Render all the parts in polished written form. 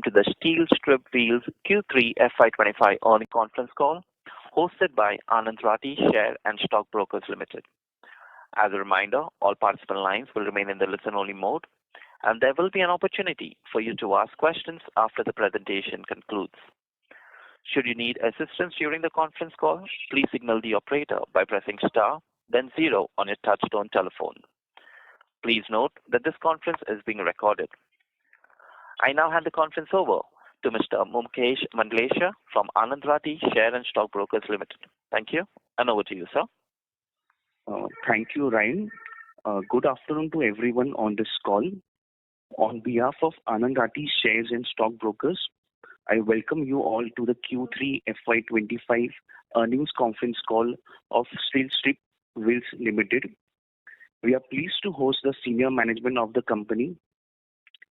welcome to the Steel Strip Wheels Q3 FY25 earnings conference call hosted by Anand Rathi Share and Stock Brokers Limited. As a reminder, all participant lines will remain in the listen-only mode, and there will be an opportunity for you to ask questions after the presentation concludes. Should you need assistance during the conference call, please signal the operator by pressing star, then 0 on your touch-tone telephone. Please note that this conference is being recorded. I now hand the conference over to Mr. Mumkesh Mandlesha from Anand Rathi Share and Stock Brokers Limited. Thank you, and over to you, sir. Thank you, Ryan. Good afternoon to everyone on this call. On behalf of Anand Rathi Shares and Stock Brokers, I welcome you all to the Q3 FY25 earnings conference call of Steel Strip Wheels Limited. We are pleased to host the senior management of the company.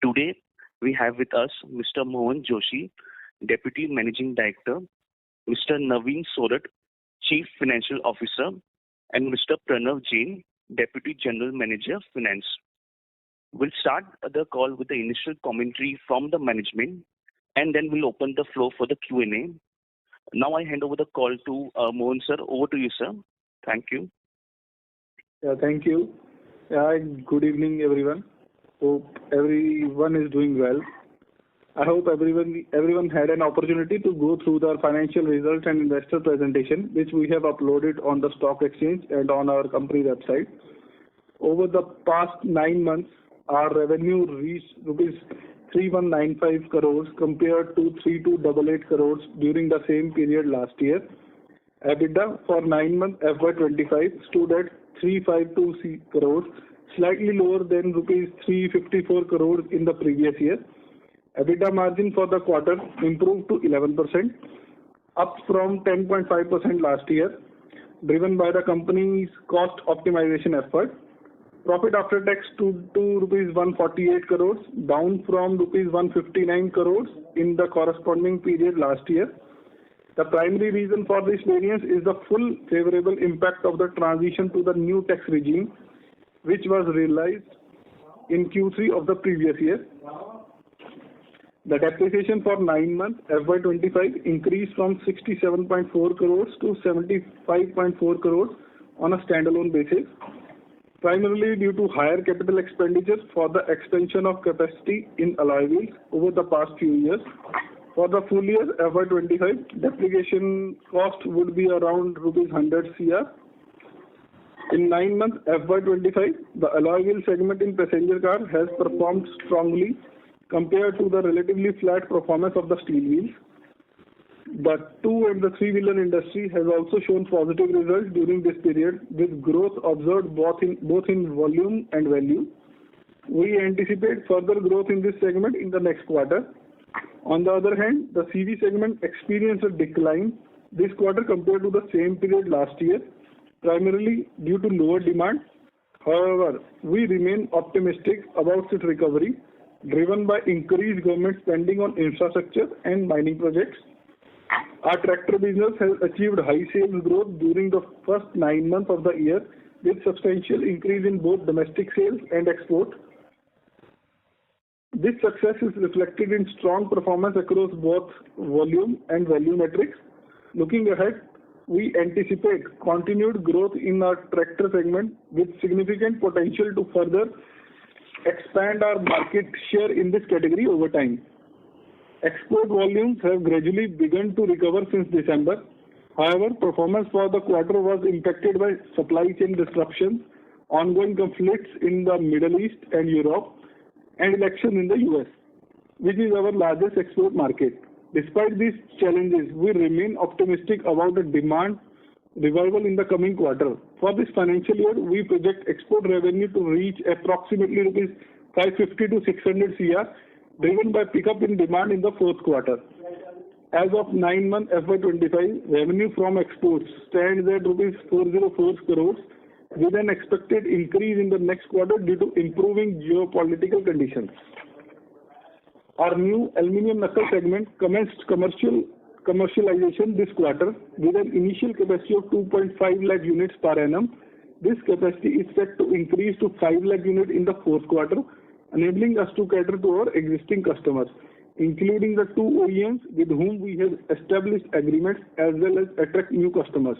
Today, we have with us Mr. Mohan Joshi, Deputy Managing Director, Mr. Naveen Sorat, Chief Financial Officer, and Mr. Pranav Jain, Deputy General Manager, Finance. We'll start the call with the initial commentary from the management, and then we'll open the floor for the Q&A. Now I hand over the call to Mohan sir. Over to you, sir. Thank you. Yeah, thank you. Good evening, everyone. Hope everyone is doing well. I hope everyone had an opportunity to go through the financial results and investor presentation, which we have uploaded on the stock exchange and on our company website. Over the past 9 months, our revenue reached rupees 3195 crores compared to 3288 crores during the same period last year. EBITDA for 9 months FY25 stood at 352 crores, slightly lower than rupees 354 crores in the previous year. EBITDA margin for the quarter improved to 11%, up from 10.5% last year, driven by the company's cost optimization effort. Profit after tax stood to rupees 148 crores, down from rupees 159 crores in the corresponding period last year. The primary reason for this variance is the full favorable impact of the transition to the new tax regime, which was realized in Q3 of the previous year. The depreciation for 9 months FY25 increased from 67.4 crores to 75.4 crores on a standalone basis, primarily due to higher capital expenditures for the expansion of capacity in alloy wheels over the past few years. For the full year FY25, depreciation cost would be around rupees 100 crore. In 9 months FY25, the alloy wheel segment in passenger car has performed strongly compared to the relatively flat performance of the steel wheels. The 2 and the 3-wheeler industry has also shown positive results during this period, with growth observed both in volume and value. We anticipate further growth in this segment in the next quarter. On the other hand, the CV segment experienced a decline this quarter compared to the same period last year, primarily due to lower demand. However, we remain optimistic about its recovery, driven by increased government spending on infrastructure and mining projects. Our tractor business has achieved high sales growth during the first 9 months of the year, with substantial increase in both domestic sales and export. This success is reflected in strong performance across both volume and value metrics. Looking ahead, we anticipate continued growth in our tractor segment with significant potential to further expand our market share in this category over time. Export volumes have gradually begun to recover since December. However, performance for the quarter was impacted by supply chain disruptions, ongoing conflicts in the Middle East and Europe, and election in the US, which is our largest export market. Despite these challenges, we remain optimistic about the demand revival in the coming quarter. For this financial year, we project export revenue to reach approximately rupees 550 to 600 crore, driven by pickup in demand in the fourth quarter. As of 9 months FY25, revenue from exports stands at rupees 404 crores, with an expected increase in the next quarter due to improving geopolitical conditions. Our new aluminium knuckle segment commenced commercialization this quarter with an initial capacity of 2.5 lakh units per annum. This capacity is set to increase to 5 lakh units in the fourth quarter, enabling us to cater to our existing customers. including the two OEMs with whom we have established agreements as well as attract new customers.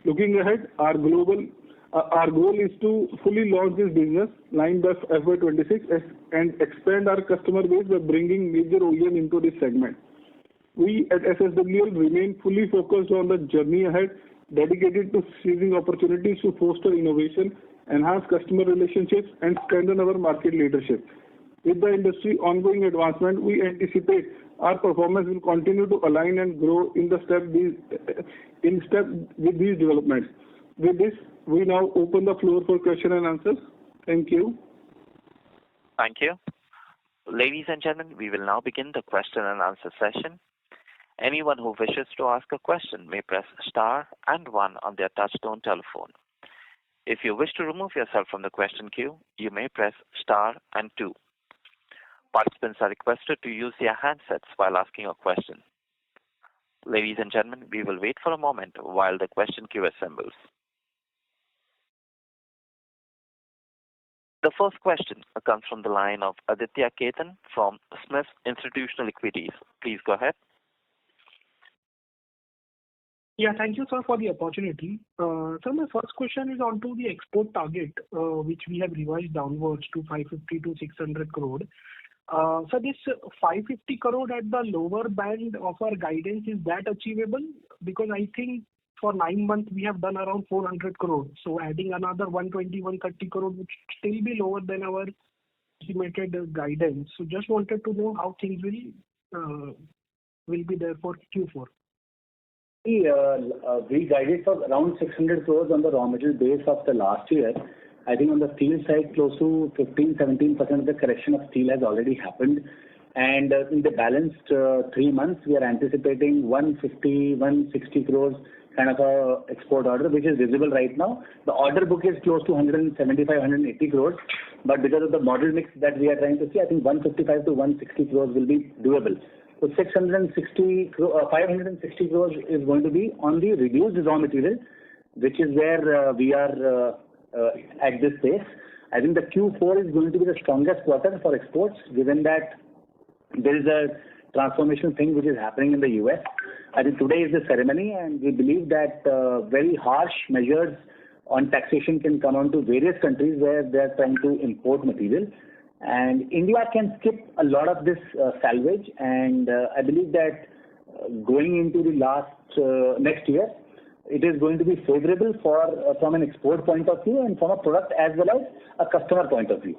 Looking ahead, our goal is to fully launch this business line by FY26 and expand our customer base by bringing major OEM into this segment. We at SSWL remain fully focused on the journey ahead, dedicated to seizing opportunities to foster innovation, enhance customer relationships, and strengthen our market leadership. With the industry ongoing advancement, we anticipate our performance will continue to align and grow in step with these developments. With this, we now open the floor for question and answers. Thank you. Thank you. Ladies and gentlemen, we will now begin the question and answer session. Anyone who wishes to ask a question may press star and one on their touchtone telephone. If you wish to remove yourself from the question queue, you may press star and two. Participants are requested to use their handsets while asking a question. Ladies and gentlemen, we will wait for a moment while the question queue assembles. The first question comes from the line of Aditya Ketan from Smith Institutional Equities. Please go ahead. Yeah, thank you, sir, for the opportunity. Sir, my first question is onto the export target, which we have revised downwards to 550 to 600 crore. So this 550 crore at the lower band of our guidance, is that achievable? Because I think for 9 months we have done around 400 crore. So adding another 120, 130 crore would still be lower than our estimated guidance. So just wanted to know how things will be there for Q4. We guided for around 600 crores on the raw material base of the last year. I think on the steel side, close to 15-17% of the correction of steel has already happened. And in the balanced 3 months, we are anticipating 150-160 crores kind of a export order, which is visible right now. The order book is close to 175-180 crores. But because of the model mix that we are trying to see, I think 155 to 160 crores will be doable. So 560 crores is going to be on the reduced raw material, which is where we are at this pace. I think the Q4 is going to be the strongest quarter for exports, given that there is a transformation thing which is happening in the US. I think today is the ceremony, and we believe that very harsh measures on taxation can come on to various countries where they are trying to import material. And India can skip a lot of this salvage, and I believe that going into the next year, it is going to be favorable from an export point of view and from a product as well as a customer point of view.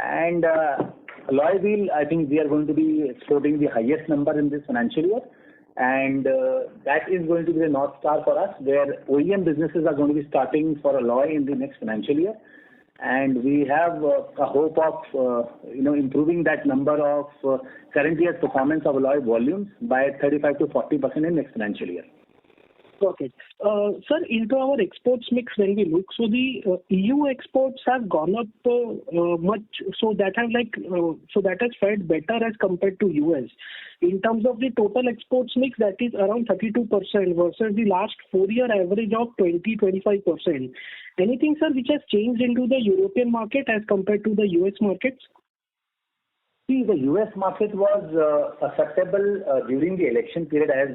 And alloy wheel, I think we are going to be exporting the highest number in this financial year, and that is going to be the North Star for us, where OEM businesses are going to be starting for alloy in the next financial year. And we have a hope of improving that number of current year's performance of alloy volumes by 35 to 40% in next financial year. Okay. Sir, into our exports mix when we look, so the EU exports have gone up much, so that has fared better as compared to US. In terms of the total exports mix, that is around 32% versus the last 4-year average of 20-25%. Anything, sir, which has changed into the European market as compared to the US markets? See, the US market was susceptible during the election period, as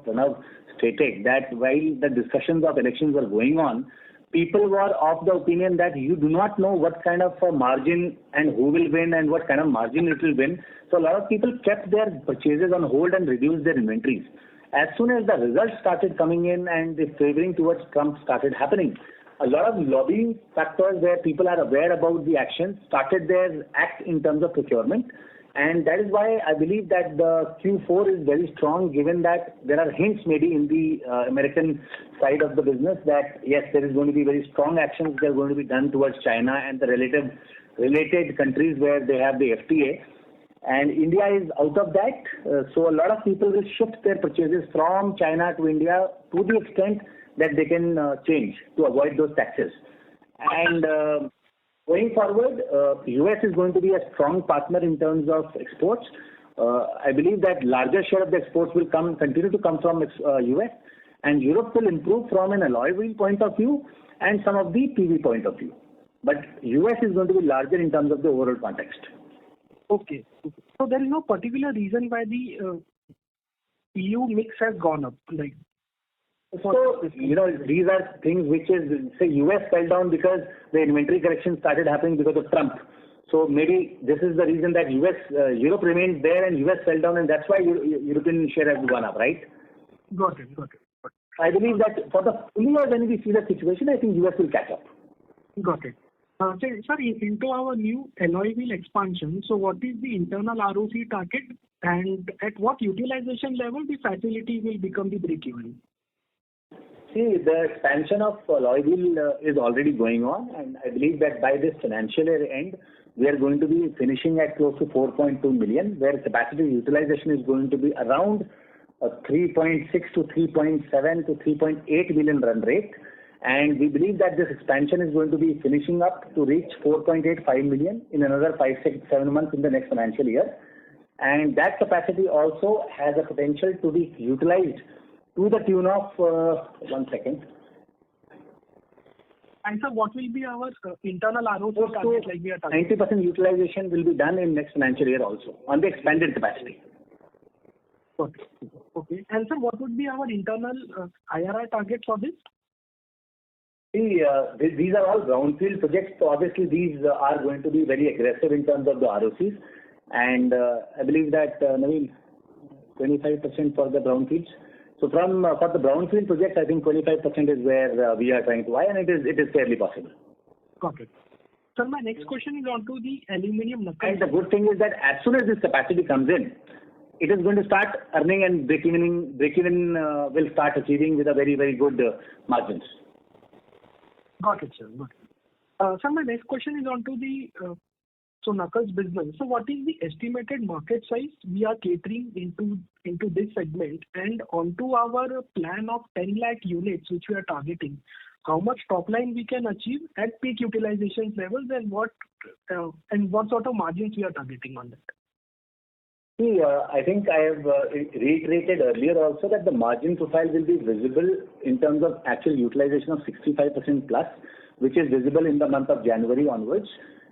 Pranav stated, that while the discussions of elections were going on, people were of the opinion that you do not know what kind of a margin and who will win and what kind of margin it will win. So a lot of people kept their purchases on hold and reduced their inventories. As soon as the results started coming in and the favoring towards Trump started happening, a lot of lobbying factors where people are aware about the actions started their act in terms of procurement. And that is why I believe that the Q4 is very strong, given that there are hints maybe in the American side of the business that, yes, there is going to be very strong actions that are going to be done towards China and the related countries where they have the FTA. And India is out of that. So a lot of people will shift their purchases from China to India to the extent that they can change to avoid those taxes. And going forward, US is going to be a strong partner in terms of exports. I believe that larger share of the exports will continue to come from US, and Europe will improve from an alloy wheel point of view and some of the PV point of view. But US is going to be larger in terms of the overall context. Okay. So there is no particular reason why the EU mix has gone up, like. So, these are things which is, say, US fell down because the inventory correction started happening because of Trump. So maybe this is the reason that Europe remained there and US fell down, and that's why European share has gone up, right? Got it. I believe that for the full year, when we see the situation, I think US will catch up. Got it. Sir, into our new alloy wheel expansion, so what is the internal ROC target, and at what utilization level the facility will become the break-even? See, the expansion of alloy wheel is already going on, and I believe that by this financial year end, we are going to be finishing at close to 4.2 million, where capacity utilization is going to be around 3.6 to 3.7 to 3.8 million run rate. And we believe that this expansion is going to be finishing up to reach 4.85 million in another 5, 6, 7 months in the next financial year. And that capacity also has a potential to be utilized to the tune of, one second. And sir, what will be our internal ROC target, like we are targeting? 90% utilization will be done in next financial year also on the expanded capacity. Okay. And sir, what would be our internal IRR target for this? See, these are all brownfield projects, so obviously these are going to be very aggressive in terms of the ROCs. And I believe that, Naveen, 25% for the brownfields. So for the brownfield projects, I think 25% is where we are trying to eye, and it is fairly possible. Got it. Sir, my next question is on to the aluminium knuckle. And the good thing is that as soon as this capacity comes in, it is going to start earning, and break-even will start achieving with a very, very good margins. Got it, sir. Sir, my next question is on to the knuckles business. So what is the estimated market size we are catering into this segment, and onto our plan of 10 lakh units which we are targeting? How much top line we can achieve at peak utilization levels, and what sort of margins we are targeting on that? See, I think I have reiterated earlier also that the margin profile will be visible in terms of actual utilization of 65% plus, which is visible in the month of January onwards.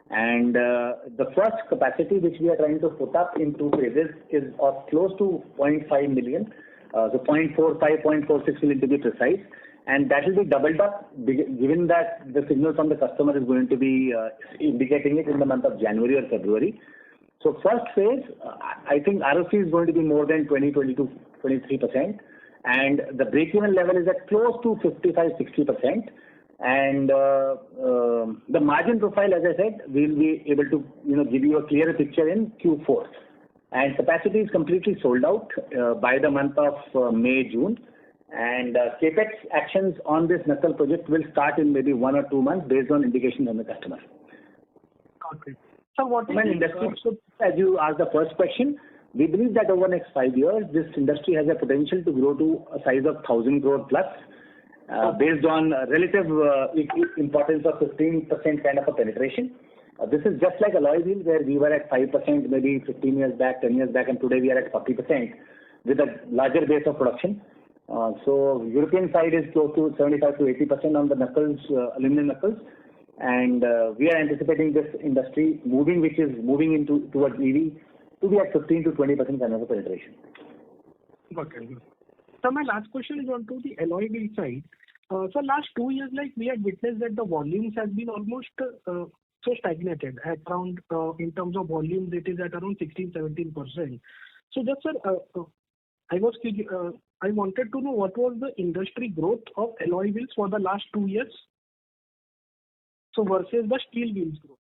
And the first capacity which we are trying to put up in 2 phases is of close to 0.5 million, so 0.45, 0.46 million to be precise. And that will be doubled up, given that the signal from the customer is going to be indicating it in the month of January or February. So first phase, I think ROC is going to be more than 20, 22, 23%. And the break-even level is at close to 55, 60%. And the margin profile, as I said, we'll be able to give you a clearer picture in Q4. And capacity is completely sold out by the month of May, June. And capex actions on this knuckle project will start in maybe 1 or 2 months based on indication from the customer. Okay. So what is industry? So as you asked the first question, we believe that over the next 5 years, this industry has a potential to grow to a size of 1,000 crore plus. Based on relative importance of 15% kind of a penetration. This is just like alloy wheel, where we were at 5% maybe 15 years back, 10 years back, and today we are at 40% with a larger base of production. So European side is close to 75 to 80% on the knuckles, aluminum knuckles, and we are anticipating this industry moving towards EV to be at 15 to 20% kind of a penetration. Okay. So my last question is on to the alloy wheel side. So last 2 years, like we have witnessed that the volumes has been almost so stagnated at around in terms of volumes, it is at around 16-17%. So just sir, I wanted to know what was the industry growth of alloy wheels for the last 2 years. So versus the steel wheels growth.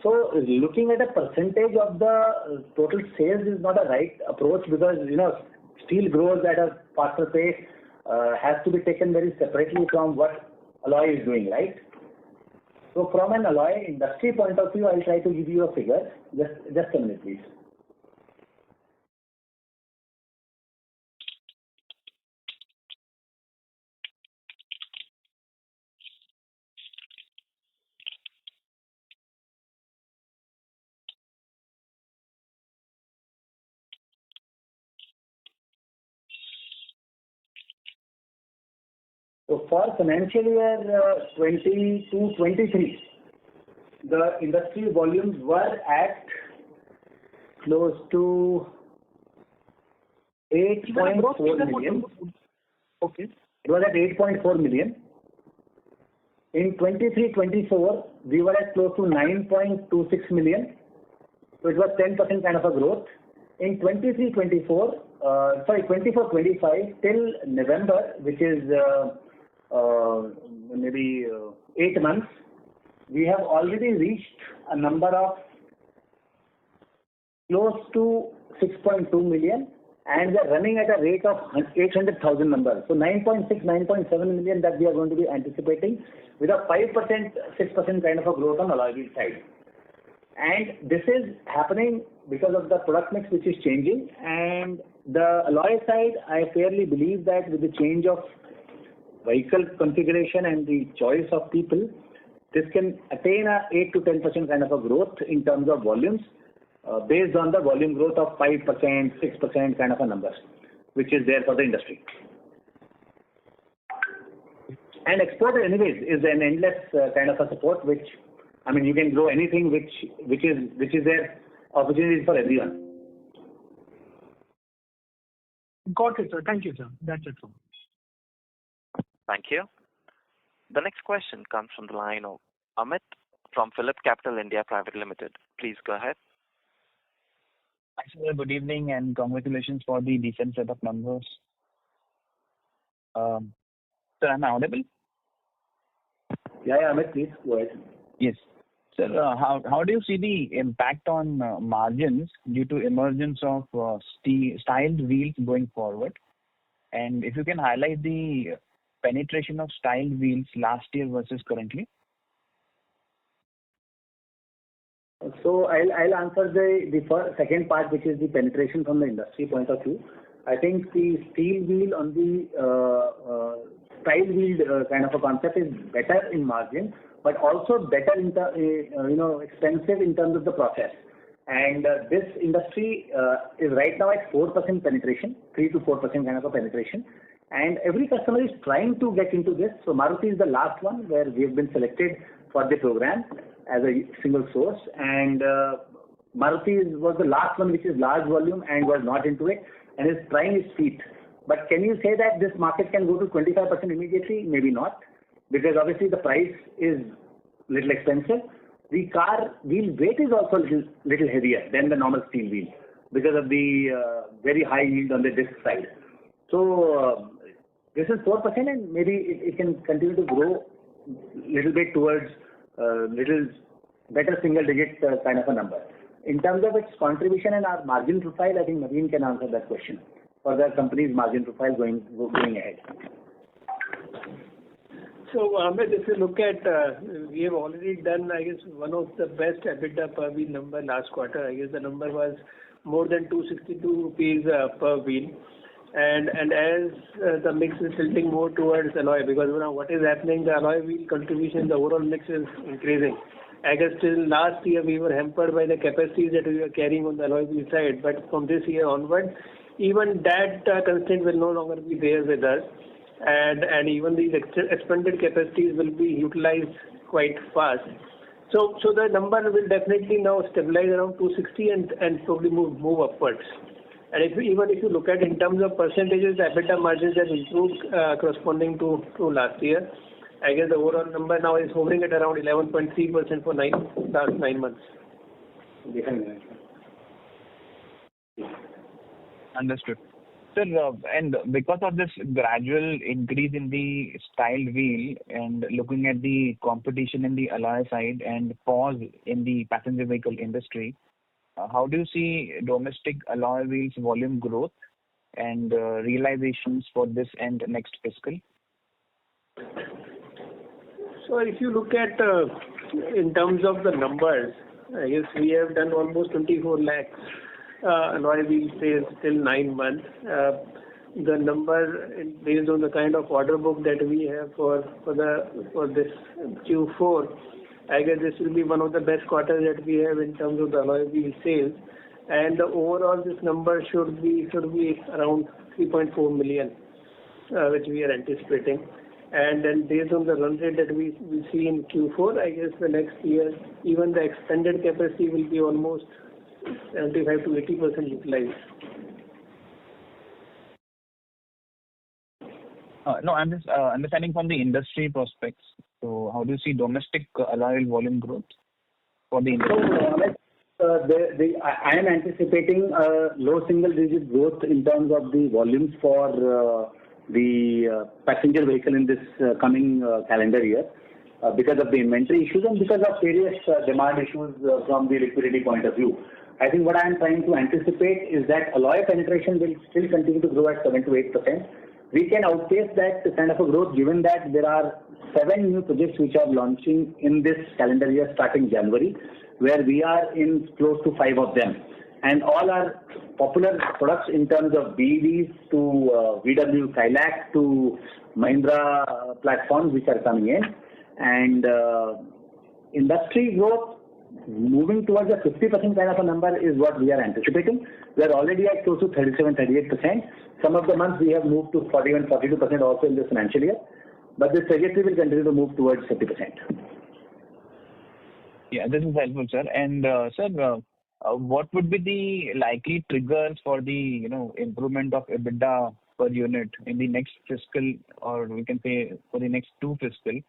So looking at a percentage of the total sales is not a right approach, because steel grows at a faster pace, has to be taken very separately from what alloy is doing, right? So from an alloy industry point of view, I'll try to give you a figure. Just a minute, please. So for financial year 22-23, the industry volumes were at close to 8.4 million. Okay. It was at 8.4 million. In 23-24, we were at close to 9.26 million. So it was 10% kind of a growth. In 24-25 till November, which is maybe 8 months, we have already reached a number of close to 6.2 million, and we are running at a rate of 800,000 numbers. So 9.6, 9.7 million that we are going to be anticipating with a 5%, 6% kind of a growth on alloy wheel side. And this is happening because of the product mix which is changing. And the alloy side, I fairly believe that with the change of vehicle configuration and the choice of people, this can attain a 8 to 10% kind of a growth in terms of volumes, based on the volume growth of 5%, 6% kind of a numbers, which is there for the industry. And export, anyways, is an endless kind of a support, which, I mean, you can grow anything which is there, opportunities for everyone. Got it, sir. Thank you, sir. That's it, sir. Thank you. The next question comes from the line of Amit from Phillip Capital India Private Limited. Please go ahead. Hi, sir. Good evening and congratulations for the decent set of numbers. Sir, am I audible? Yeah, Amit, please go ahead. Yes. Sir, how do you see the impact on margins due to emergence of styled wheels going forward? And if you can highlight the penetration of styled wheels last year versus currently? So I'll answer the second part, which is the penetration from the industry point of view. I think the steel wheel on the style wheel kind of a concept is better in margin, but also better in expensive in terms of the process. And this industry is right now at 4% penetration, 3 to 4% kind of a penetration. And every customer is trying to get into this. So Maruti is the last one where we have been selected for the program as a single source. And Maruti was the last one which is large volume and was not into it and is trying its feet. But can you say that this market can go to 25% immediately? Maybe not, because obviously the price is little expensive. The car wheel weight is also little heavier than the normal steel wheel because of the very high yield on the disc side. So this is 4% and maybe it can continue to grow little bit towards little better single digit kind of a number. In terms of its contribution and our margin profile, I think Naveen can answer that question for the company's margin profile going ahead. So, Ahmed, if you look at, we have already done, I guess, one of the best EBITDA per wheel number last quarter. I guess the number was more than 262 rupees per wheel. And as the mix is tilting more towards alloy, because what is happening, the alloy wheel contribution, the overall mix is increasing. I guess till last year we were hampered by the capacities that we were carrying on the alloy wheel side, but from this year onward, even that constraint will no longer be there with us. And even these expanded capacities will be utilized quite fast. So the number will definitely now stabilize around 260 and probably move upwards. And if you look at in terms of percentages, the EBITDA margins have improved corresponding to last year. I guess the overall number now is hovering at around 11.3% for last 9 months. Understood. Sir, and because of this gradual increase in the style wheel and looking at the competition in the alloy side and pause in the passenger vehicle industry, how do you see domestic alloy wheels volume growth and realizations for this and next fiscal? So if you look at in terms of the numbers, I guess we have done almost 24 lakhs alloy wheel sales till 9 months. The number based on the kind of order book that we have for this Q4, I guess this will be one of the best quarters that we have in terms of the alloy wheel sales. And overall, this number should be around 3.4 million, which we are anticipating. And then based on the run rate that we see in Q4, I guess the next year, even the expanded capacity will be almost 75 to 80% utilized. No, I'm just understanding from the industry prospects. So how do you see domestic alloy wheel volume growth for the industry? I am anticipating a low single-digit growth in terms of the volumes for the passenger vehicle in this coming calendar year because of the inventory issues and because of various demand issues from the liquidity point of view. I think what I am trying to anticipate is that alloy penetration will still continue to grow at 7 to 8%. We can outpace that kind of a growth given that there are 7 new projects which are launching in this calendar year starting January, where we are in close to 5 of them. And all are popular products in terms of BEVs to VW Silac to Mahindra platforms which are coming in. And industry growth moving towards a 50% kind of a number is what we are anticipating. We are already at close to 37-38%. Some of the months we have moved to 41, 42% also in this financial year. But this trajectory will continue to move towards 50%. Yeah, this is helpful, sir. And sir, what would be the likely triggers for the improvement of EBITDA per unit in the next fiscal, or we can say for the next 2 fiscal?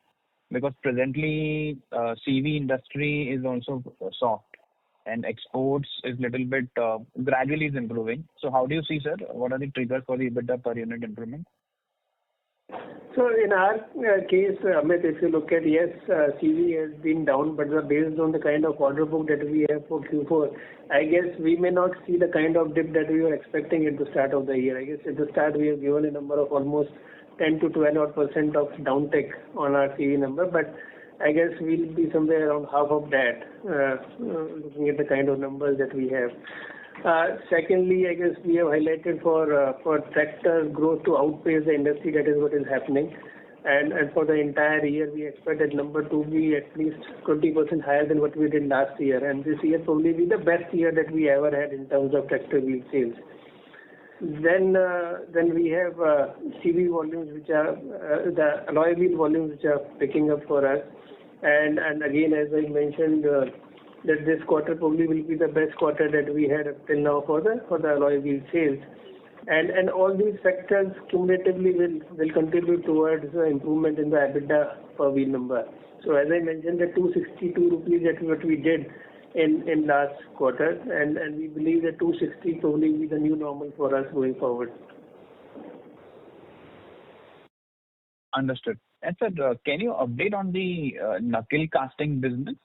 Because presently CV industry is also soft and exports is little bit gradually is improving. So how do you see, sir? What are the triggers for the EBITDA per unit improvement? So in our case, Amit, if you look at, yes, CV has been down, but based on the kind of order book that we have for Q4, I guess we may not see the kind of dip that we were expecting at the start of the year. I guess at the start we have given a number of almost 10 to 12% of downtick on our CV number, but I guess we'll be somewhere around half of that, looking at the kind of numbers that we have. Secondly, I guess we have highlighted for tractor growth to outpace the industry. That is what is happening. And for the entire year, we expect that number to be at least 20% higher than what we did last year. And this year probably be the best year that we ever had in terms of tractor wheel sales. Then we have CV volumes, which are the alloy wheel volumes, which are picking up for us. And again, as I mentioned, that this quarter probably will be the best quarter that we had up till now for the alloy wheel sales. And all these factors cumulatively will contribute towards the improvement in the EBITDA per wheel number. So as I mentioned, the 262 rupees that what we did in last quarter, and we believe that 260 probably will be the new normal for us going forward. Understood. And sir, can you update on the knuckle casting business?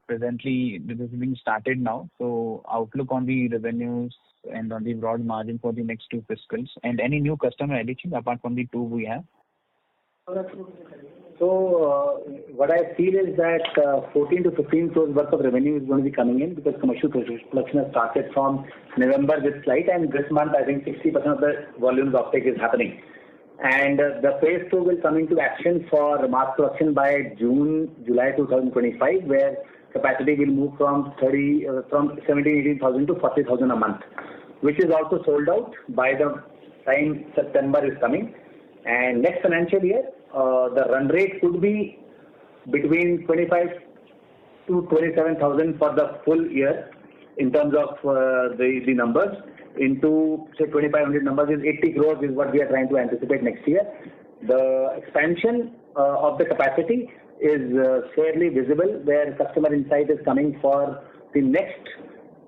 Presently, this is being started now. So outlook on the revenues and on the broad margin for the next 2 fiscals, and any new customer addition apart from the 2 we have? So what I feel is that 14 to 15 crores worth of revenue is going to be coming in because commercial production has started from November this slide, and this month I think 60% of the volumes uptake is happening. And the phase 2 will come into action for mass production by July 2025, where capacity will move from 17,000-18,000 to 40,000 a month, which is also sold out by the time September is coming. And next financial year, the run rate could be between 25 to 27,000 for the full year in terms of the numbers. Into say 2,500 numbers is 80 crores is what we are trying to anticipate next year. The expansion of the capacity is fairly visible, where customer insight is coming for the next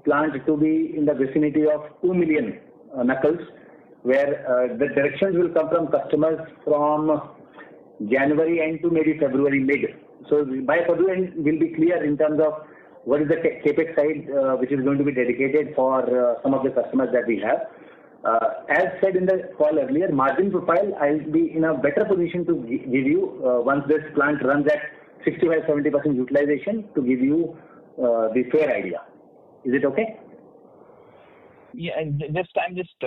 plant to be in the vicinity of 2 million knuckles, where the directions will come from customers from January end to maybe February mid. So by February end will be clear in terms of what is the capex side which is going to be dedicated for some of the customers that we have. As said in the call earlier, margin profile, I'll be in a better position to give you once this plant runs at 65-70% utilization to give you the fair idea. Is it okay? Yeah, and I'm just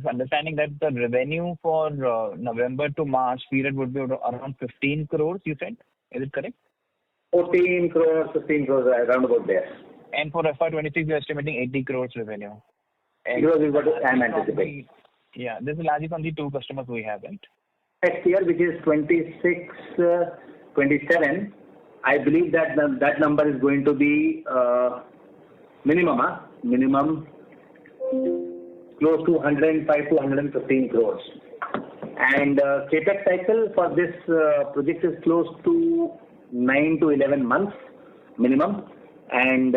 understanding that the revenue for November to March period would be around 15 crores, you said? Is it correct? 14 crores, 15 crores, around about there. And for FY26, you're estimating 80 crores revenue. Crores is what I'm anticipating. Yeah, this is largely from the 2 customers we have, right? next year, which is 26, 27, I believe that that number is going to be minimum close to 105 to 115 crores. And capex cycle for this project is close to 9 to 11 months minimum, and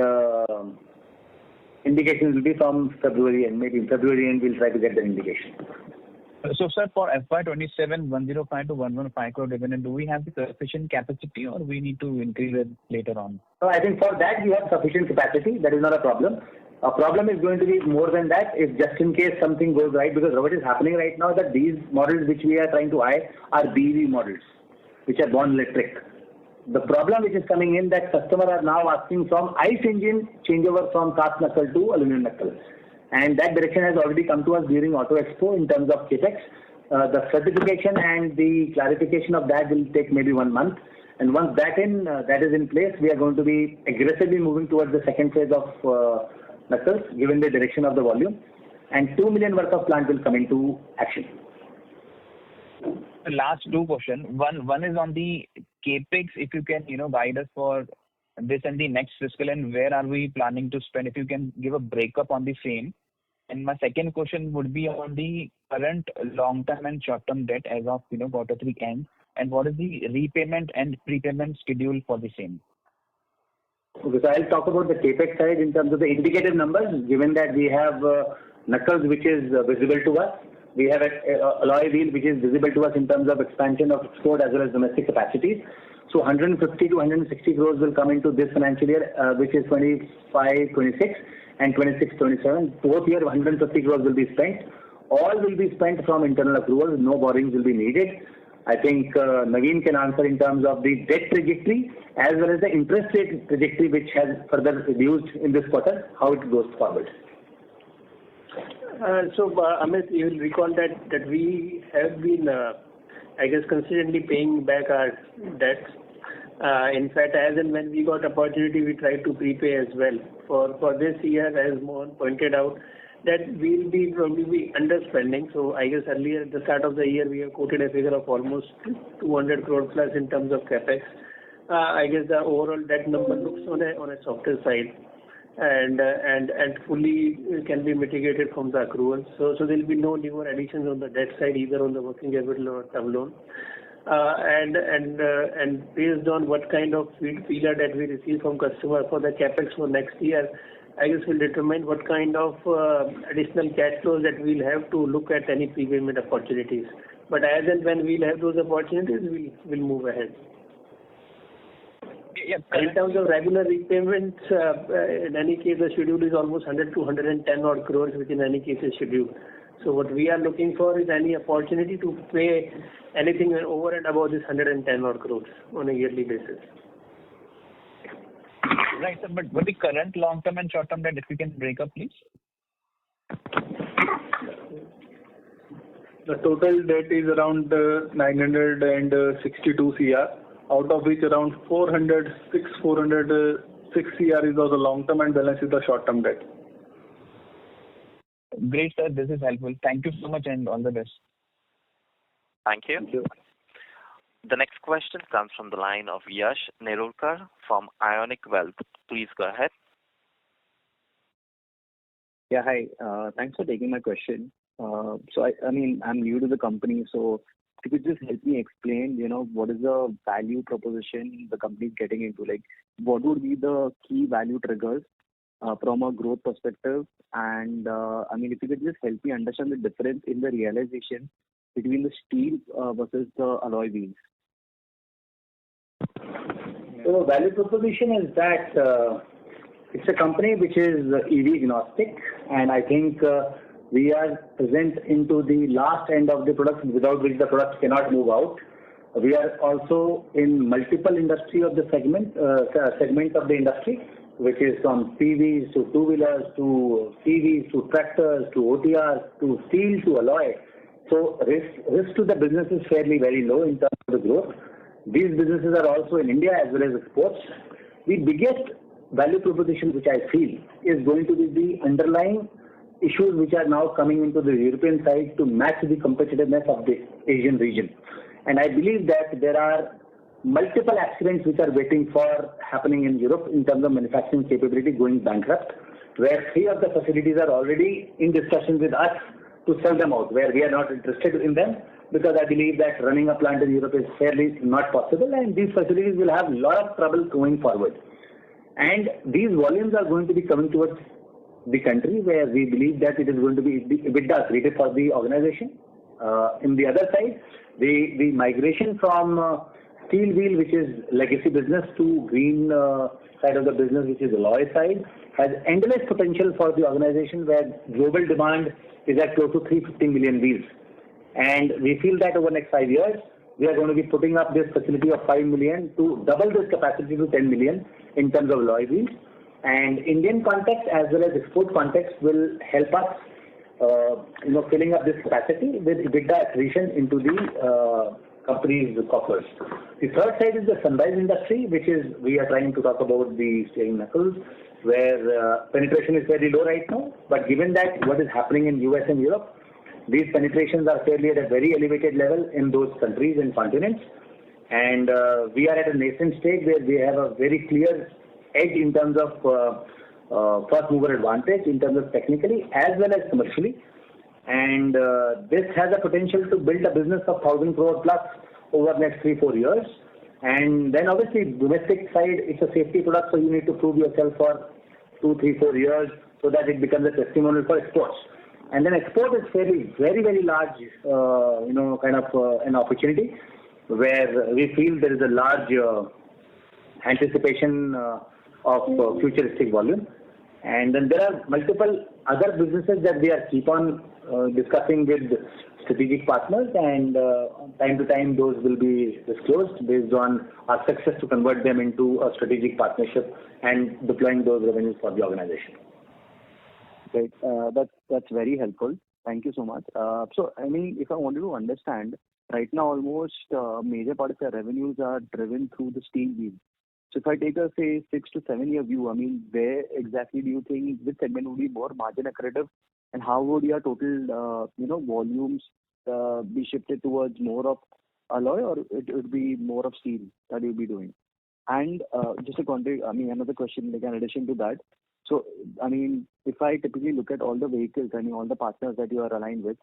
indications will be from February, and maybe in February end we'll try to get the indication. So, sir, for FY27, 105 to 115 crore dividend, do we have the sufficient capacity, or we need to increase it later on? So I think for that we have sufficient capacity. That is not a problem. A problem is going to be more than that, if just in case something goes right, because what is happening right now that these models which we are trying to eye are BEV models, which are born electric. The problem which is coming in that customers are now asking from ICE engine changeover from cast knuckle to aluminum knuckle. And that direction has already come to us during Auto Expo in terms of capex. The certification and the clarification of that will take maybe 1 month. And once that is in place, we are going to be aggressively moving towards the second phase of knuckles, given the direction of the volume. And 2 million worth of plant will come into action. The last two questions. One is on the capex. If you can, guide us for this and the next fiscal, and where are we planning to spend? If you can give a breakup on the same. And my second question would be on the current long-term and short-term debt as of Q3 end, and what is the repayment and prepayment schedule for the same? Okay, so I'll talk about the capex side in terms of the indicative numbers. Given that we have knuckles which is visible to us, we have a alloy wheel which is visible to us in terms of expansion of export as well as domestic capacities. So 150 to 160 crores will come into this financial year, which is 25-26 and 26-27. Both year 150 crores will be spent. All will be spent from internal accruals. No borrowings will be needed. I think Naveen can answer in terms of the debt trajectory as well as the interest rate trajectory, which has further reduced in this quarter, how it goes forward. Amit, you will recall that we have been, consistently paying back our debts. In fact, as and when we got opportunity, we tried to prepay as well. For this year, as Mohan pointed out, that we'll be probably underspending. So I guess earlier at the start of the year, we have quoted a figure of almost 200 crore plus in terms of capex. I guess the overall debt number looks on a softer side, and fully can be mitigated from the accruals. So there will be no newer additions on the debt side, either on the working capital or term loan. And based on what kind of feeder that we receive from customer for the capex for next year, I guess will determine what kind of additional cash flows that we'll have to look at any prepayment opportunities. But as and when we'll have those opportunities, we'll move ahead. Yeah, in terms of regular repayments, in any case, the schedule is almost 100 to 110 odd crores, which in any case is scheduled. So what we are looking for is any opportunity to pay anything over and above this 110 odd crores on a yearly basis. Right, sir, but what the current long-term and short-term debt, if you can break up, please? The total debt is around 962 CR, out of which around 406 CR is of the long-term and balance is the short-term debt. Great, sir. This is helpful. Thank you so much and all the best. Thank you. Thank you. The next question comes from the line of Yash Nerurkar from Ionic Wealth. Please go ahead. Yeah, hi. Thanks for taking my question. So I'm new to the company, so if you could just help me explain, what is the value proposition the company is getting into? Like, what would be the key value triggers from a growth perspective? And if you could just help me understand the difference in the realization between the steel versus the alloy wheels. So value proposition is that it's a company which is EV agnostic, and I think we are present into the last end of the product without which the product cannot move out. We are also in multiple industry of the segment of the industry, which is from PVs to two-wheelers to CVs to tractors to OTRs to steel to alloy. So risk to the business is fairly very low in terms of the growth. These businesses are also in India as well as exports. The biggest value proposition which I feel is going to be the underlying issues which are now coming into the European side to match the competitiveness of the Asian region. And I believe that there are multiple accidents which are waiting for happening in Europe in terms of manufacturing capability going bankrupt, where 3 of the facilities are already in discussion with us to sell them out, where we are not interested in them, because I believe that running a plant in Europe is fairly not possible, and these facilities will have a lot of trouble going forward. And these volumes are going to be coming towards the country, where we believe that it is going to be EBITDA accretive for the organization. In the other side, the migration from steel wheel, which is legacy business, to green side of the business, which is alloy side, has endless potential for the organization, where global demand is at close to 350 million wheels. And we feel that over the next 5 years, we are going to be putting up this facility of 5 million to double this capacity to 10 million in terms of alloy wheels. And Indian context as well as export context will help us, filling up this capacity with EBITDA accretion into the company's coffers. The third side is the sunrise industry, which is, we are trying to talk about the steering knuckles, where penetration is very low right now. But given that what is happening in US and Europe, these penetrations are fairly at a very elevated level in those countries and continents. And we are at a nascent stage where we have a very clear edge in terms of first mover advantage, in terms of technically as well as commercially. And this has a potential to build a business of 1,000 crore plus over the next 3-4 years. And then obviously domestic side, it's a safety product, so you need to prove yourself for 2-3-4 years so that it becomes a testimonial for exports. And then export is fairly very, very large, an opportunity where we feel there is a large anticipation of futuristic volume. And then there are multiple other businesses that we are keep on discussing with strategic partners, and time to time those will be disclosed based on our success to convert them into a strategic partnership and deploying those revenues for the organization. Right. That's very helpful. Thank you so much. So, I mean, if I wanted to understand, right now almost major part of the revenues are driven through the steel wheel. So if I take a, say, 6 to 7 year view, I mean, where exactly do you think this segment would be more margin accretive, and how would your total, volumes be shifted towards more of alloy, or it would be more of steel that you'll be doing? And just another question, like in addition to that, so, I mean, if I typically look at all the vehicles, I mean, all the partners that you are aligned with,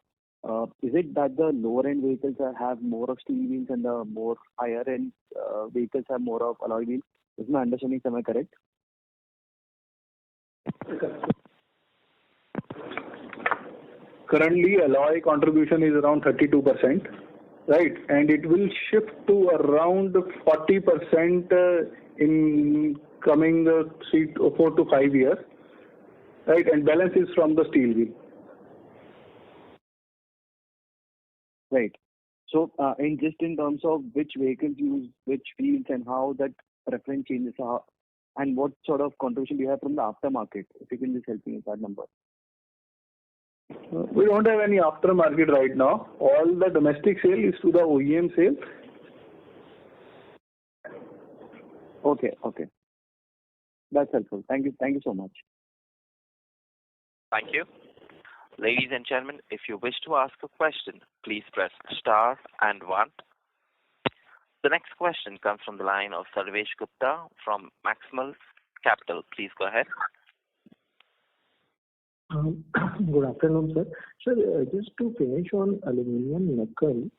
is it that the lower end vehicles have more of steel wheels and the more higher end vehicles have more of alloy wheels? Is my understanding correct? Currently, alloy contribution is around 32%, right? And it will shift to around 40% in coming 4 to 5 years, right? And balance is from the steel wheel. Right. So, in terms of which vehicles use which wheels and how that preference changes, and what sort of contribution do you have from the aftermarket? If you can just help me with that number. We don't have any aftermarket right now. All the domestic sale is to the OEM sale. Okay. That's helpful. Thank you so much. Thank you. Ladies and gentlemen, if you wish to ask a question, please press star and 1. The next question comes from the line of Sarvesh Gupta from Maximal Capital. Please go ahead. Good afternoon, sir. Sir, just to finish on aluminum knuckle,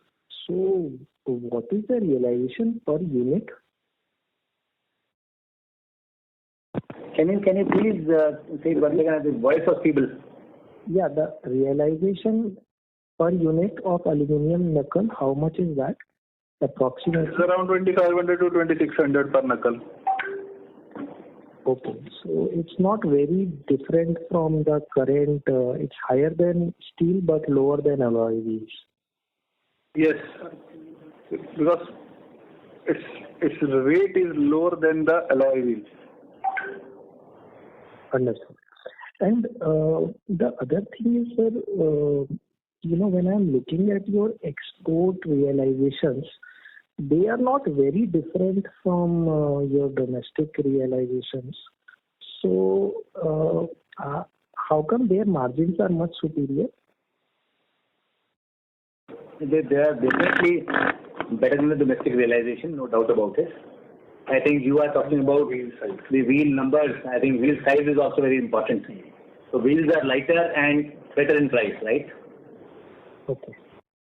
so what is the realization per unit? Can you please say once again, the voice was feeble? Yeah, the realization per unit of aluminum knuckle, how much is that? Approximately? It's around 2,500 to 2,600 per knuckle. Okay, so it's not very different from the current, it's higher than steel but lower than alloy wheels. Yes, because its weight is lower than the alloy wheels. Understood. And the other thing is, sir, when I'm looking at your export realizations, they are not very different from your domestic realizations. So, how come their margins are much superior? they are definitely better than the domestic realization, no doubt about it. I think you are talking about the wheel numbers. I think wheel size is also very important. So wheels are lighter and better in price, right?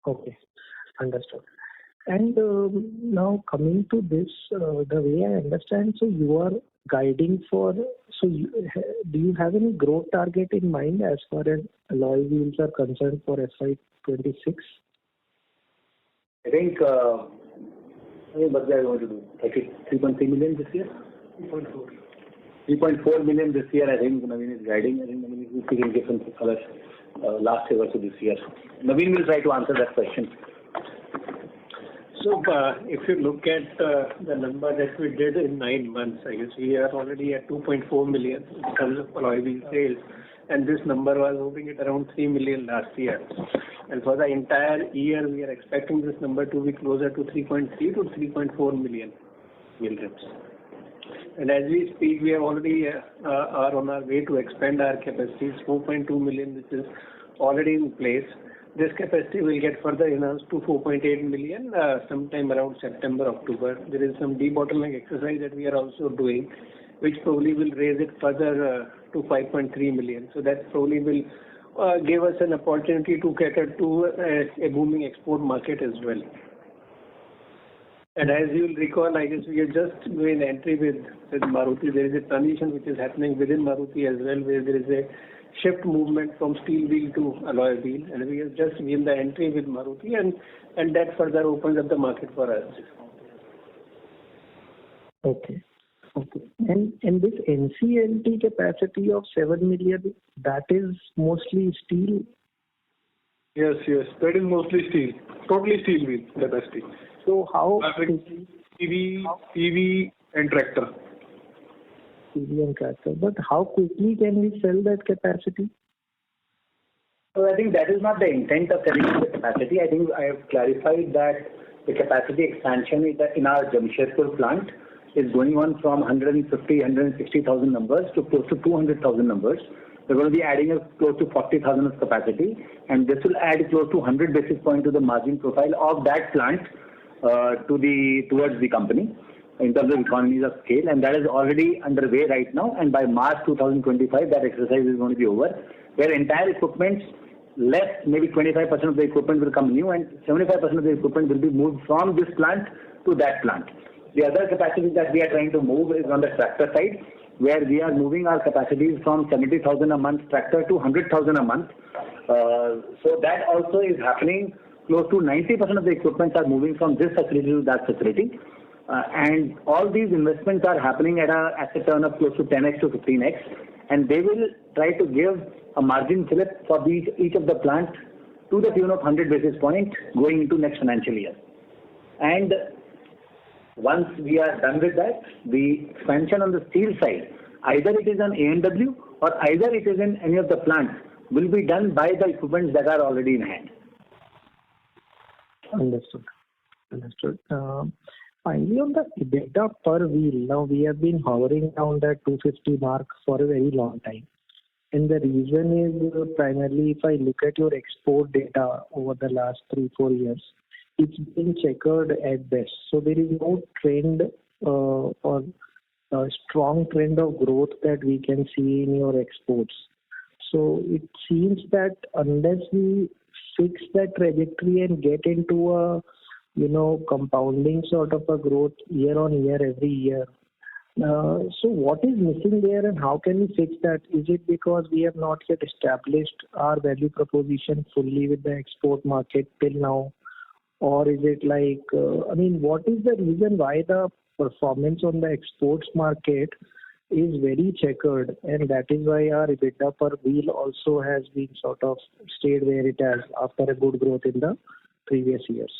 Okay. Understood. And now coming to this, the way I understand, so you are guiding for, do you have any growth target in mind as far as alloy wheels are concerned for FY26? I think, what they are going to do? 3.3 million this year? 3.4 million this year, I think Naveen is guiding. I think Naveen, if you can give some color last year versus this year. Naveen will try to answer that question. So, if you look at the number that we did in 9 months, I guess we are already at 2.4 million in terms of alloy wheel sales, and this number was moving at around 3 million last year. And for the entire year, we are expecting this number to be closer to 3.3 to 3.4 million wheel rims. And as we speak, we are already are on our way to expand our capacities, 4.2 million, which is already in place. This capacity will get further enhanced to 4.8 million sometime around September, October. There is some debottleneck exercise that we are also doing, which probably will raise it further to 5.3 million. So that probably will give us an opportunity to cater to a booming export market as well. And as you will recall, I guess we are just doing entry with Maruti. There is a transition which is happening within Maruti as well, where there is a shift movement from steel wheel to alloy wheel, and we have just been the entry with Maruti, and that further opens up the market for us. Okay. And this NCLT capacity of 7 million, that is mostly steel? Yes, that is mostly steel. Totally steel wheel capacity. So how... EV and tractor. But how quickly can we sell that capacity? So I think that is not the intent of selling the capacity. I think I have clarified that the capacity expansion in our Jamshedpur plant is going on from 150,000-160,000 numbers to close to 200,000 numbers. We're going to be adding close to 40,000 of capacity, and this will add close to 100 basis points to the margin profile of that plant towards the company in terms of economies of scale, and that is already underway right now, and by March 2025 that exercise is going to be over, where entire equipment, less maybe 25% of the equipment will come new and 75% of the equipment will be moved from this plant to that plant. The other capacity that we are trying to move is on the tractor side, where we are moving our capacities from 70,000 a month tractor to 100,000 a month. So that also is happening. Close to 90% of the equipment are moving from this facility to that facility. And all these investments are happening at an asset turn of close to 10x to 15x, and they will try to give a margin flip for each of the plant to the tune of 100 basis points going into next financial year. And once we are done with that, the expansion on the steel side, either it is on A&W or either it is in any of the plants, will be done by the equipments that are already in hand. Understood. Finally, on the EBITDA per wheel, now we have been hovering around that 250 mark for a very long time. And the reason is primarily if I look at your export data over the last 3-4 years, it's been checkered at best. So there is no trend or a strong trend of growth that we can see in your exports. So it seems that unless we fix that trajectory and get into a compounding sort of a growth year on year every year. So what is missing there and how can we fix that? Is it because we have not yet established our value proposition fully with the export market till now? Or is it like, what is the reason why the performance on the exports market is very checkered, and that is why our EBITDA per wheel also has been sort of stayed where it has after a good growth in the previous years?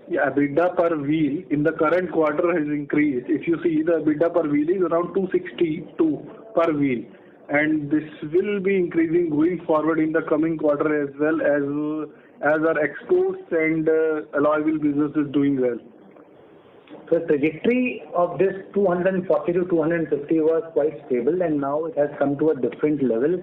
Yeah, EBITDA per wheel in the current quarter has increased. If you see, the EBITDA per wheel is around 262 per wheel, and this will be increasing going forward in the coming quarter as well as our exports and alloy wheel business is doing well. So the trajectory of this 240 to 250 was quite stable, and now it has come to a different level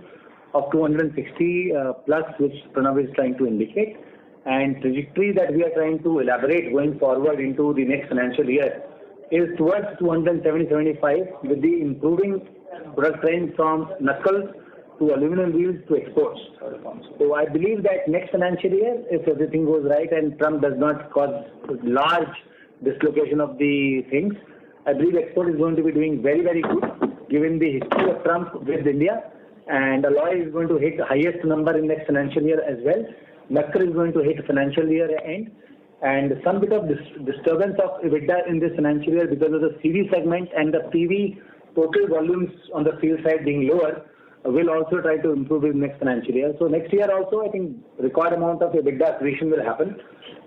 of 260 plus, which Pranav is trying to indicate, and trajectory that we are trying to elaborate going forward into the next financial year is towards 270-75 with the improving product range from knuckles to aluminum wheels to exports. So I believe that next financial year, if everything goes right and Trump does not cause large dislocation of the things, I believe export is going to be doing very, very good given the history of Trump with India, and alloy is going to hit the highest number in next financial year as well. Knuckle is going to hit financial year end, and some bit of disturbance of EBITDA in this financial year because of the CV segment and the PV total volumes on the field side being lower will also try to improve in next financial year. So next year also, I think record amount of EBITDA accretion will happen,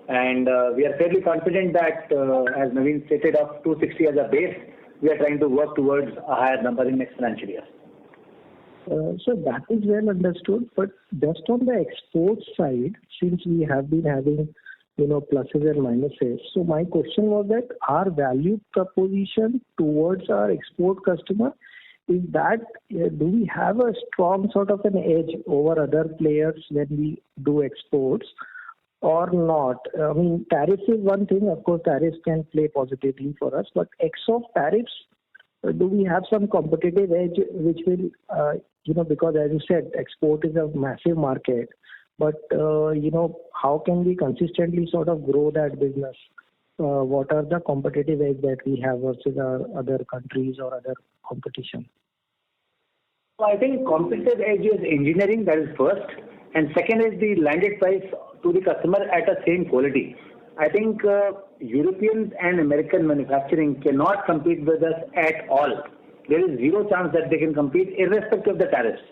and we are fairly confident that as Naveen stated, of 260 as a base, we are trying to work towards a higher number in next financial year. So that is well understood, but just on the export side, since we have been having, pluses and minuses, so my question was that our value proposition towards our export customer is that do we have a strong sort of an edge over other players when we do exports or not? I mean, tariffs is one thing, of course, tariffs can play positively for us, but ex of tariffs, do we have some competitive edge which will, because as you said, export is a massive market, but, how can we consistently sort of grow that business? What are the competitive edge that we have versus our other countries or other competition? So I think competitive edge is engineering, that is first, and second is the landed price to the customer at the same quality. I think Europeans and American manufacturing cannot compete with us at all. There is zero chance that they can compete irrespective of the tariffs.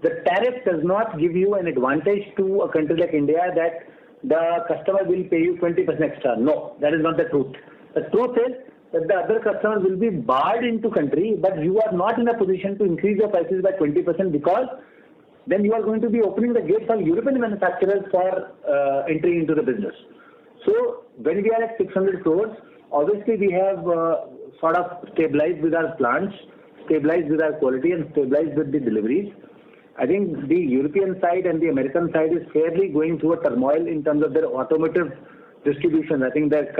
The tariff does not give you an advantage to a country like India that the customer will pay you 20% extra. No, that is not the truth. The truth is that the other customers will be barred into country, but you are not in a position to increase your prices by 20% because then you are going to be opening the gate for European manufacturers for entry into the business. So when we are at 600 crores, obviously we have sort of stabilized with our plants, stabilized with our quality, and stabilized with the deliveries. I think the European side and the American side is fairly going through a turmoil in terms of their automotive distribution. I think their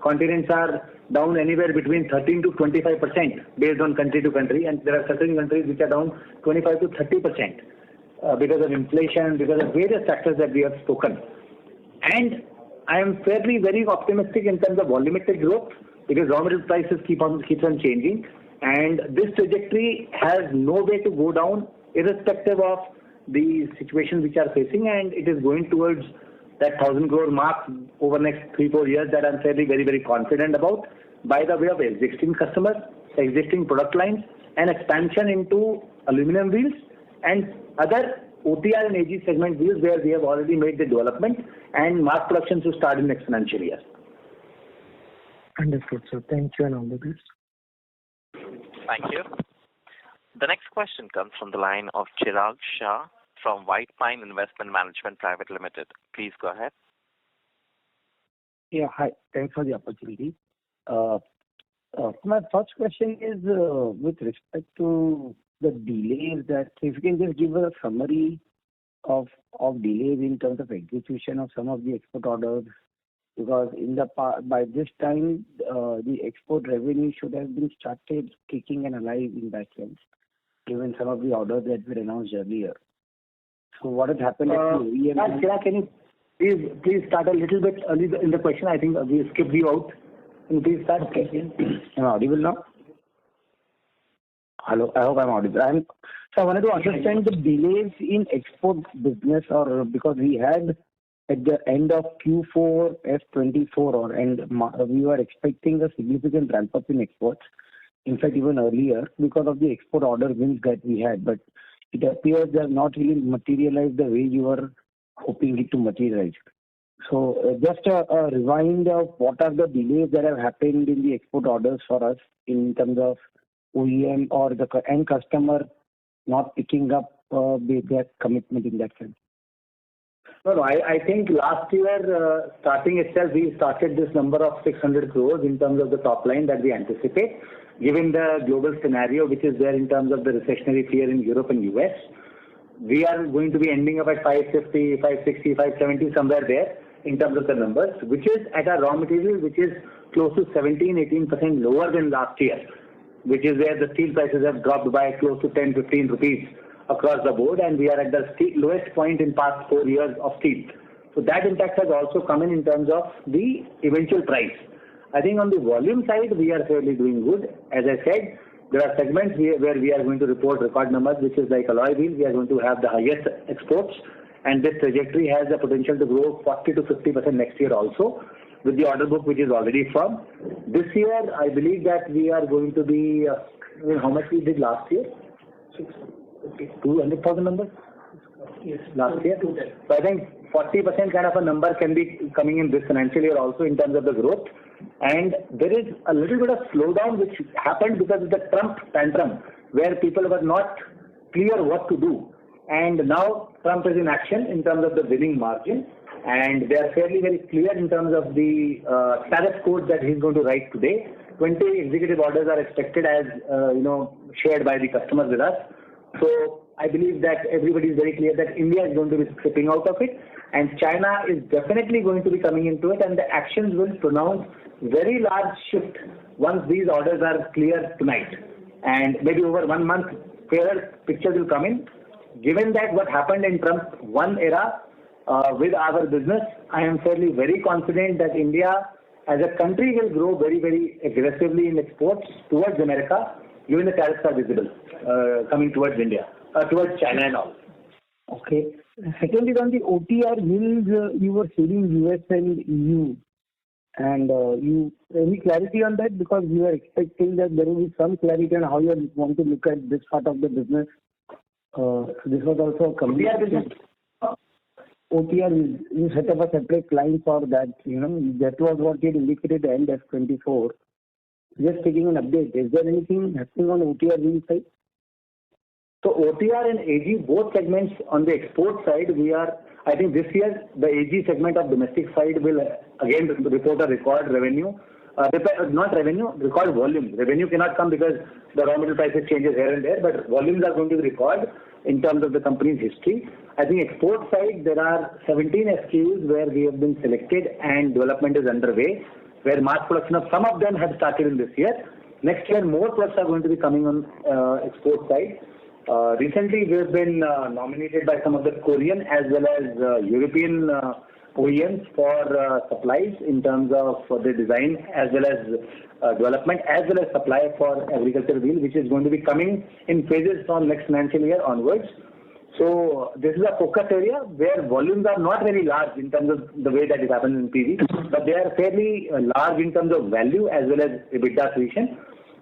continents are down anywhere between 13 to 25% based on country to country, and there are certain countries which are down 25 to 30% because of inflation, because of various factors that we have spoken. And I am fairly very optimistic in terms of volumetric growth because raw material prices keeps on changing, and this trajectory has no way to go down irrespective of the situations which are facing, and it is going towards that 1,000 crore mark over next 3-4 years that I'm fairly very, very confident about by the way of existing customers, existing product lines, and expansion into aluminum wheels and other OTR and AG segment wheels where we have already made the development and mass production to start in next financial year. Understood, sir. Thank you and all the best. Thank you. The next question comes from the line of Chirag Shah from White Pine Investment Management Private Limited. Please go ahead. Yeah, hi. Thanks for the opportunity. My first question is with respect to the delays that if you can just give us a summary of delays in terms of execution of some of the export orders, because by this time the export revenue should have been started kicking and alive in that sense, given some of the orders that were announced earlier. So what has happened at the OEM? Chirag, can you please start a little bit early in the question? I think we skipped you out. Can you please start? Okay. Am I audible now? Hello, I hope I'm audible. So I wanted to understand the delays in export business, or because we had at the end of Q4 F24 and we were expecting a significant ramp up in exports. In fact, even earlier because of the export order wins that we had, but it appears they have not really materialized the way you were hoping it to materialize. So just a rewind of what are the delays that have happened in the export orders for us in terms of OEM or the end customer not picking up their commitment in that sense. No, I think last year, starting itself, we started this number of 600 crores in terms of the top line that we anticipate, given the global scenario which is there in terms of the recessionary fear in Europe and US. we are going to be ending up at 550, 560, 570, somewhere there in terms of the numbers, which is at a raw material which is close to 17-18% lower than last year, which is where the steel prices have dropped by close to 10-15 rupees across the board, and we are at the lowest point in past 4 years of steel. So that impact has also come in terms of the eventual price. I think on the volume side, we are fairly doing good. As I said, there are segments where we are going to report record numbers, which is like alloy wheel. We are going to have the highest exports, and this trajectory has the potential to grow 40 to 50% next year also, with the order book which is already firm. This year, I believe that we are going to be, how much we did last year? 200,000 numbers? Yes. Last year? So I think 40% kind of a number can be coming in this financial year also in terms of the growth. And there is a little bit of slowdown which happened because of the Trump tantrum, where people were not clear what to do. And now Trump is in action in terms of the winning margin, and they are fairly very clear in terms of the tariff code that he's going to write today. 20 executive orders are expected as shared by the customers with us. So I believe that everybody is very clear that India is going to be stepping out of it, and China is definitely going to be coming into it, and the actions will pronounce very large shift once these orders are clear tonight. And maybe over 1 month, clearer picture will come in. Given that what happened in Trump 1 era with our business, I am fairly very confident that India as a country will grow very, very aggressively in exports towards America, given the tariffs are visible coming towards India, towards China and all. Okay. Second is on the OTR wheels, you were selling US and EU. And any clarity on that? Because we were expecting that there will be some clarity on how you want to look at this part of the business. This was also a OTR business. OTR, you set up a separate line for that. That was what you indicated at the end of 24. Just taking an update. Is there anything happening on OTR wheel side? So OTR and AG, both segments on the export side, I think this year the AG segment of domestic side will again report a record revenue. Record volume. Revenue cannot come because the raw material prices changes here and there, but volumes are going to be record in terms of the company's history. I think export side, there are 17 SKUs where we have been selected and development is underway, where mass production of some of them have started in this year. Next year, more products are going to be coming on export side. Recently, we have been nominated by some of the Korean as well as European OEMs for supplies in terms of the design as well as development as well as supply for agriculture wheel, which is going to be coming in phases from next financial year onwards. So this is a focus area where volumes are not very large in terms of the way that it happens in PV, but they are fairly large in terms of value as well as EBITDA creation.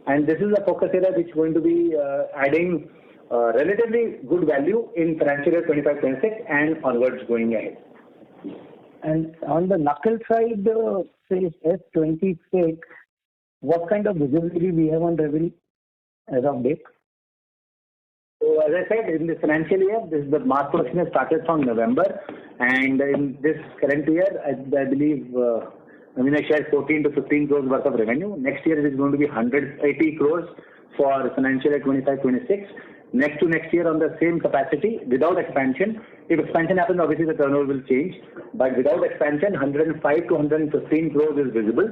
And this is a focus area which is going to be adding relatively good value in financial year 25-26 and onwards going ahead. And on the knuckle side, say S26, what kind of visibility we have on revenue as of date? So as I said, in this financial year, the mass production has started from November, and in this current year, I believe I shared 14 to 15 crores worth of revenue. Next year it is going to be 180 crores for financial year 25-26. Next to next year on the same capacity without expansion. If expansion happens, obviously the turnover will change. But without expansion, 105 to 115 crores is visible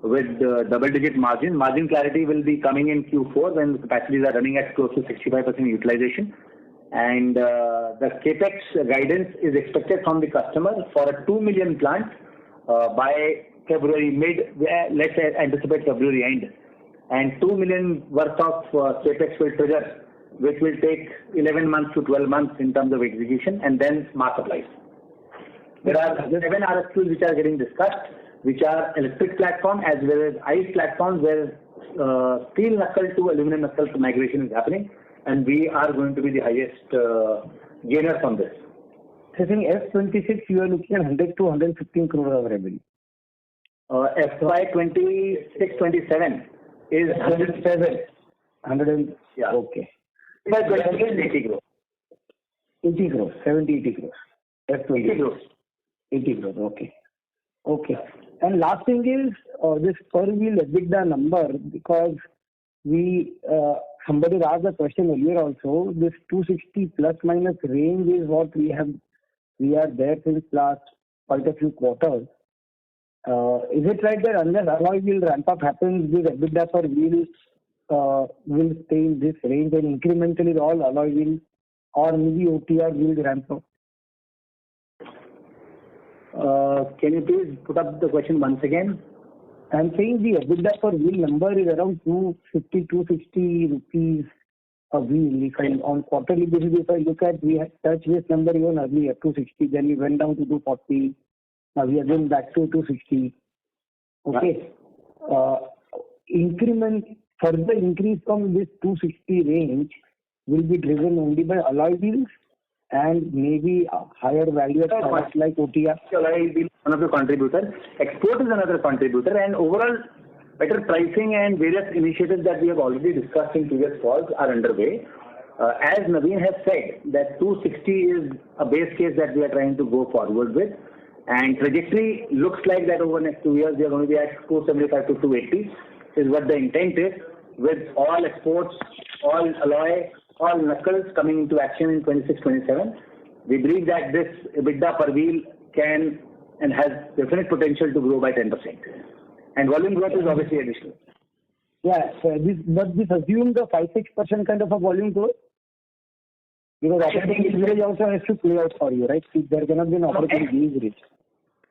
with double-digit margin. Margin clarity will be coming in Q4 when the capacities are running at close to 65% utilization. And the capex guidance is expected from the customer for a 2 million plant by February mid. Let's anticipate February end. And 2 million worth of capex will trigger, which will take 11 months to 12 months in terms of execution and then mass supplies. There are 7 RFQs which are getting discussed, which are electric platform as well as ICE platforms where steel knuckle to aluminum knuckle migration is happening, and we are going to be the highest gainer from this. So I think F26 you are looking at 100 to 115 crore of revenue. FY26-27 is 107. 100 yeah. Okay. By 80 crores. 80 crores, 70, 80 crores. F20. 80 crores. 80 crores, okay. Okay. And last thing is this per wheel EBITDA number, because we somebody asked the question earlier also, this 260 plus minus range is what we are there since last quite a few quarters. Is it right that unless alloy wheel ramp up happens, this EBITDA per wheel will stay in this range and incrementally all alloy wheel or maybe OTR will ramp up? Can you please put up the question once again? I'm saying the EBITDA per wheel number is around 250-260 rupees a wheel. If I, on quarterly basis, if I look at, we had touched this number even earlier, 260, then we went down to 240. Now we are going back to 260. Okay. Further increase from this 260 range will be driven only by alloy wheels and maybe higher value products like OTR. Alloy wheel is one of the contributors. Export is another contributor, and overall better pricing and various initiatives that we have already discussed in previous calls are underway. As Naveen has said, that 260 is a base case that we are trying to go forward with, and trajectory looks like that over the next 2 years we are going to be at 275 to 280 is what the intent is, with all exports, all alloy, all knuckles coming into action in 26-27. We believe that this EBITDA per wheel can and has definite potential to grow by 10%. And volume growth is obviously additional. Yeah, so this assumes the 5-6% kind of a volume growth? Because operating leverage also has to play out for you, right? See, there cannot be an operating leverage.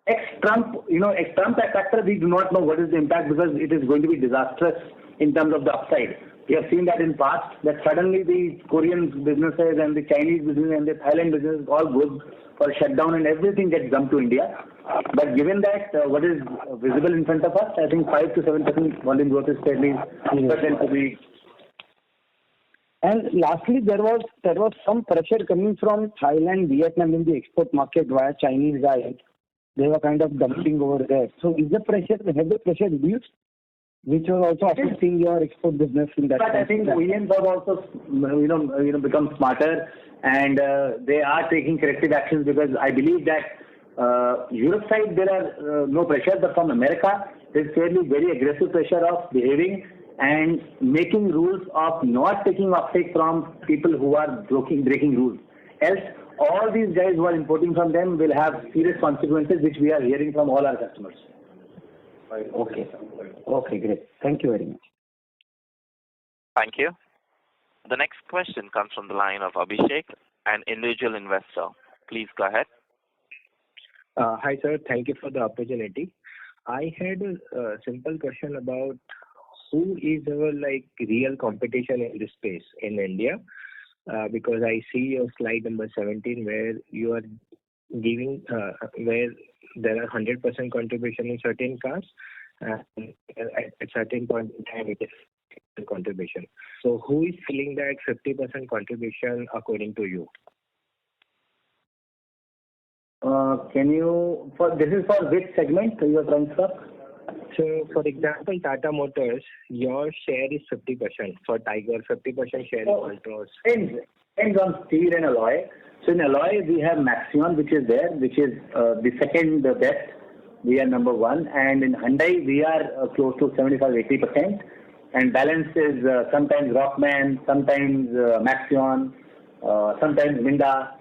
Ex-Trump factor, we do not know what is the impact because it is going to be disastrous in terms of the upside. We have seen that in past, that suddenly the Korean businesses and the Chinese business and the Thailand business all goes for shutdown and everything gets dumped to India. But given that what is visible in front of us, I think 5 to 7% volume growth is fairly certain to be. And lastly, there was some pressure coming from Thailand, Vietnam in the export market via Chinese guys. They were kind of dumping over there. So has the pressure reduced? Which was also affecting your export business in that. But I think OEMs have also, become smarter, and they are taking corrective actions because I believe that Europe side there are no pressure, but from America there's fairly very aggressive pressure of behaving and making rules of not taking offtake from people who are breaking rules. Else, all these guys who are importing from them will have serious consequences, which we are hearing from all our customers. Okay, great. Thank you very much. Thank you. The next question comes from the line of Abhishek, an individual investor. Please go ahead. Hi, sir. Thank you for the opportunity. I had a simple question about who is our real competition in this space in India, because I see your slide number 17 where you are giving where there are 100% contribution in certain cars and at certain point in time it is contribution. So who is filling that 50% contribution according to you? This is for which segment you are trying to talk? So, for example, Tata Motors, your share is 50%. For Tiger, 50% share is Altroz. Depends on steel and alloy. So in alloy, we have Maxion, which is there, which is the second best. We are number one. And in Hyundai, we are close to 75-80%. And balance is sometimes Rockman, sometimes Maxion, sometimes Minda.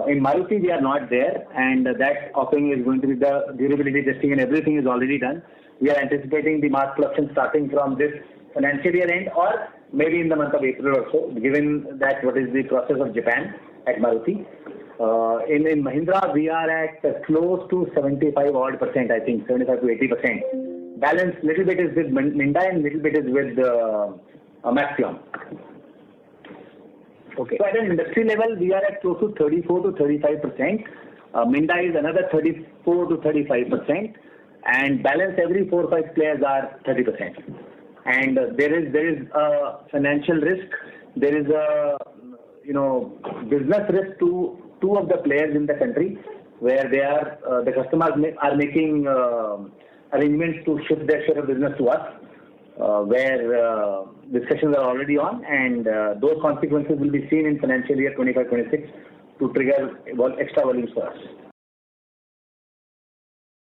In Maruti, we are not there, and that offering is going to be the durability testing and everything is already done. We are anticipating the mass production starting from this financial year end or maybe in the month of April or so, given that what is the process of Japan at Maruti. In Mahindra, we are at close to 75% I think, 75 to 80%. Balance little bit is with Minda and little bit is with Maxion. Okay. So at an industry level, we are at close to 34 to 35%. Minda is another 34 to 35%, and balance every 4 or 5 players are 30%. And there is a financial risk. There is a business risk to 2 of the players in the country, where they are the customers are making arrangements to shift their share of business to us. Where discussions are already on, and those consequences will be seen in financial year 25-26 to trigger extra volumes for us.